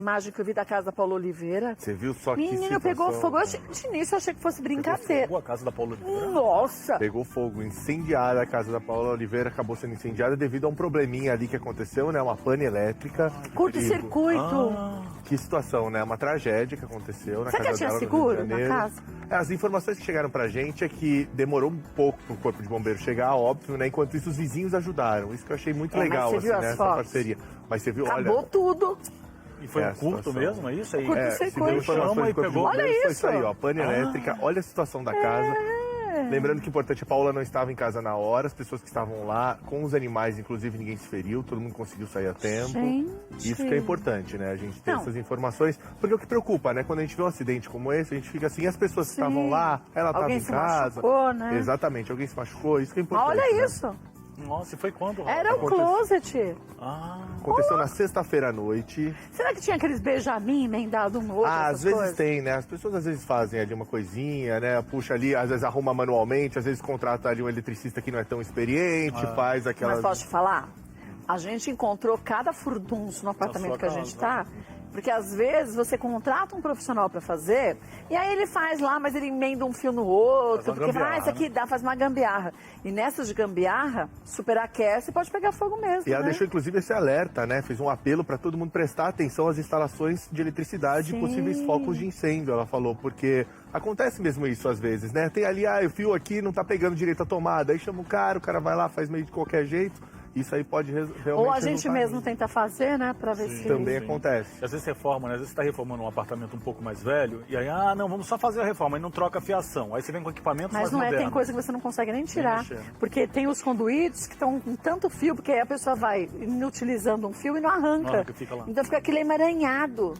imagem que eu vi da casa da Paula Oliveira. Você viu só que Menina, pegou fogo. De início eu achei que fosse brincadeira. Pegou a casa da Paula Oliveira? Nossa! Pegou fogo, incendiada a casa da Paula Oliveira, acabou sendo incendiada devido a um probleminha ali que aconteceu, né? Uma pane elétrica. Curto-circuito. Que situação, né? Uma tragédia que aconteceu na Será casa que tinha dela, seguro no Rio de na Janeiro. casa? As informações que chegaram pra gente é que demorou um pouco pro corpo de bombeiro chegar, óbvio, né? Enquanto isso, os vizinhos ajudaram. Isso que eu achei muito legal, mas você assim, viu as né? Essa fotos? parceria. Mas você viu, Acabou olha... tudo. E foi um curto situação. mesmo, é isso aí? Curto-circuito. Se deu informações Chama do e corpo de pegou. bombeiro, Olha foi isso. isso aí, ó. Pane elétrica, olha a situação da casa. Lembrando que o importante, a Paula não estava em casa na hora, as pessoas que estavam lá, com os animais, inclusive, ninguém se feriu, todo mundo conseguiu sair a tempo. Gente. Isso que é importante, né? A gente ter Não. essas informações. Porque o que preocupa, né? Quando a gente vê um acidente como esse, a gente fica assim, as pessoas que estavam lá, ela estava Alguém em se casa. machucou, né? Exatamente, alguém se machucou, isso que é Mas importante. olha né? isso. Nossa, e foi quando? Rafa? Era o closet. Aconteceu na sexta-feira à noite. Será que tinha aqueles Benjamin emendado um no outro? Ah, essas às vezes coisas? tem, né? As pessoas às vezes fazem ali uma coisinha, né? Puxa ali, às vezes arruma manualmente, às vezes contrata ali um eletricista que não é tão experiente, faz aquela... Mas posso te falar? A gente encontrou cada furdunço no apartamento sua que a gente casa. tá. Porque às vezes você contrata um profissional para fazer, e aí ele faz lá, mas ele emenda um fio no outro, Faz uma porque fala, gambiarra, isso aqui dá, faz uma gambiarra. E nessas de gambiarra, superaquece e pode pegar fogo mesmo. E ela né? deixou inclusive esse alerta, né? Fez um apelo para todo mundo prestar atenção às instalações de eletricidade e Sim. possíveis focos de incêndio, ela falou, porque acontece mesmo isso às vezes, né? Tem ali, o fio aqui não tá pegando direito a tomada, aí chama o cara vai lá, faz meio de qualquer jeito. Isso aí pode realmente Ou a gente resultar mesmo nisso. tenta fazer, né, para ver se... Também acontece. E às vezes reforma, né? Às vezes você está reformando um apartamento um pouco mais velho, e aí, não, vamos só fazer a reforma, aí não troca a fiação. Aí você vem com equipamentos Mas mais não é, modernos. tem coisa que você não consegue nem tirar. mexer, né? Porque tem os conduítes que estão com tanto fio, porque aí a pessoa vai inutilizando um fio e não arranca. Não arranca, fica lá. Então fica aquele emaranhado.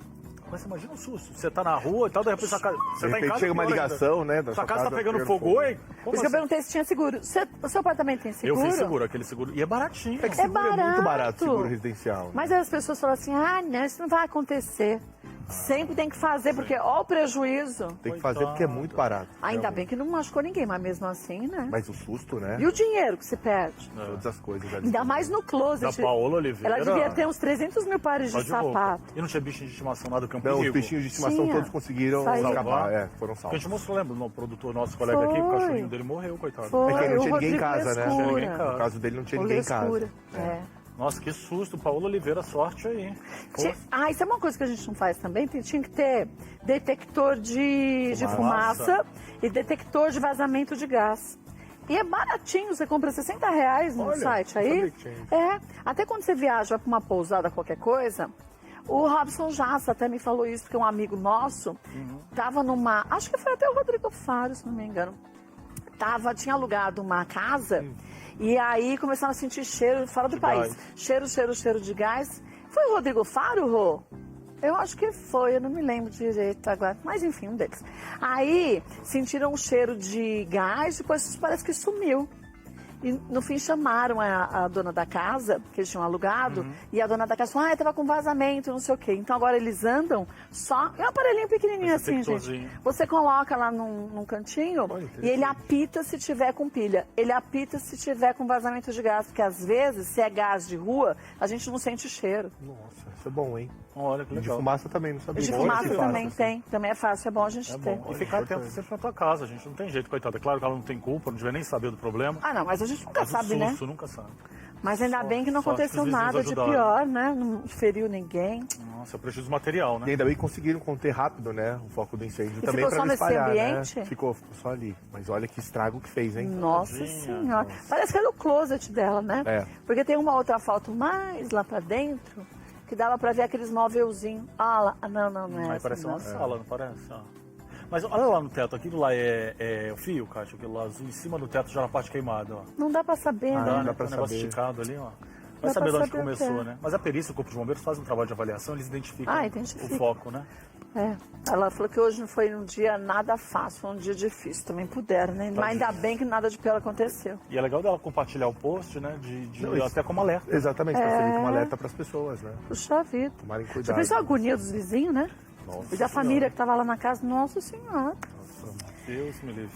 Mas você imagina um susto. Você tá na rua e tal, de repente você tá De em repente casa, chega uma pior ainda. ligação, né? da Sua casa tá pegando fogo, oi? Por Como isso que eu assim? perguntei se tinha seguro. O seu apartamento tem seguro? Eu fiz seguro, aquele seguro. E é baratinho. É que seguro é muito barato. barato, seguro residencial. né? Mas aí as pessoas falam assim, não, isso não vai acontecer. Sempre tem que fazer, porque ó o prejuízo. Tem que fazer porque é muito barato. Ainda realmente. bem que não machucou ninguém, mas mesmo assim, né? Mas o susto, né? E o dinheiro que se perde? Todas as coisas ali. Ainda mais no closet. Da Paola Oliveira. Ela devia ter uns 300 mil pares Só de de roupa. sapato. E não tinha bichinho de estimação lá do Campo Não, os Rico? bichinhos de estimação Tinha. todos conseguiram Saiu. escapar. Foram Que a salvos. gente mostrou, lembra? O produtor, nosso colega aqui, o Foi. cachorrinho dele morreu, coitado. Foi. É que aí não o tinha ninguém em Rodrigo casa, né? Lescura. Não tinha ninguém em casa. No caso dele não tinha O ninguém em casa. Lescura. É. Nossa, que susto. Paola Oliveira, sorte aí. Isso é uma coisa que a gente não faz também. Tinha que ter detector de Fumaça. fumaça e detector de vazamento de gás. E é baratinho, você compra R$60 no Olha, site não aí. sabia que tinha isso. Até quando você viaja para uma pousada, qualquer coisa. O Robson Jassa até me falou isso, porque um amigo nosso tava numa... Acho que foi até o Rodrigo Faro, se não me engano. Tinha alugado uma casa e aí começaram a sentir cheiro fora do país. Cheiro de gás. Foi o Rodrigo Faro, Rô? Eu acho que foi, eu não me lembro direito agora. Mas enfim, um deles. Aí sentiram um cheiro de gás, depois parece que sumiu. E no fim chamaram a dona da casa, que eles tinham alugado, e a dona da casa falou, tava com vazamento, não sei o quê. Então agora eles andam só... É um aparelhinho pequenininho Esse assim, gente. detectorzinho. Você coloca lá num cantinho e ele apita se tiver com pilha. Ele apita se tiver com vazamento de gás, porque às vezes, se é gás de rua, a gente não sente cheiro. Nossa, isso é bom, hein? Olha que E de legal. fumaça também, não sabia. De Bom, fumaça esse também fácil, tem. Também é fácil, é bom a gente É ter. bom. E ficar atento sempre na tua casa, gente. Não tem jeito, coitada. Claro que ela não tem culpa, não devia nem saber do problema. Ah, não, mas a gente nunca Mas sabe, o né? susto nunca sabe. Mas ainda bem que não sorte que aconteceu os vizinhos nada de ajudaram. pior, né? Não feriu ninguém. Nossa, é prejuízo material, E né? ainda bem que conseguiram conter rápido, né? O foco do incêndio E também ficou para só não nesse espalhar, ambiente? né? Ficou só ali. Mas olha que estrago que fez, hein? Nossa Tadinha, Senhora. Parece que era o closet dela, né? É. Porque tem uma outra foto mais lá pra dentro que dava pra ver aqueles móvelzinhos. Não é Aí essa, parece não. uma sala, não parece? Mas olha lá no teto, aquilo lá é o fio, Kátia, aquilo lá azul, em cima do teto já na parte queimada, ó. Não dá pra saber, Ah, né? não dá Tem pra um negócio saber. esticado ali, ó. Dá Vai saber pra de onde saber o que começou, é. né? Mas a perícia, o Corpo de Bombeiros faz um trabalho de avaliação, eles identificam Identifica. o foco, né? Ela falou que hoje não foi um dia nada fácil, foi um dia difícil. Também puderam, né? Mas ainda bem que nada de pior aconteceu. E é legal dela compartilhar o post, né? Não, isso- até como alerta. Exatamente, para servir como alerta para as pessoas, né? Puxa vida. Tomarem Já cuidado. pensou a agonia dos vizinhos, né? Nossa E da família que tava lá na casa? Nossa Senhora. Deus me livre.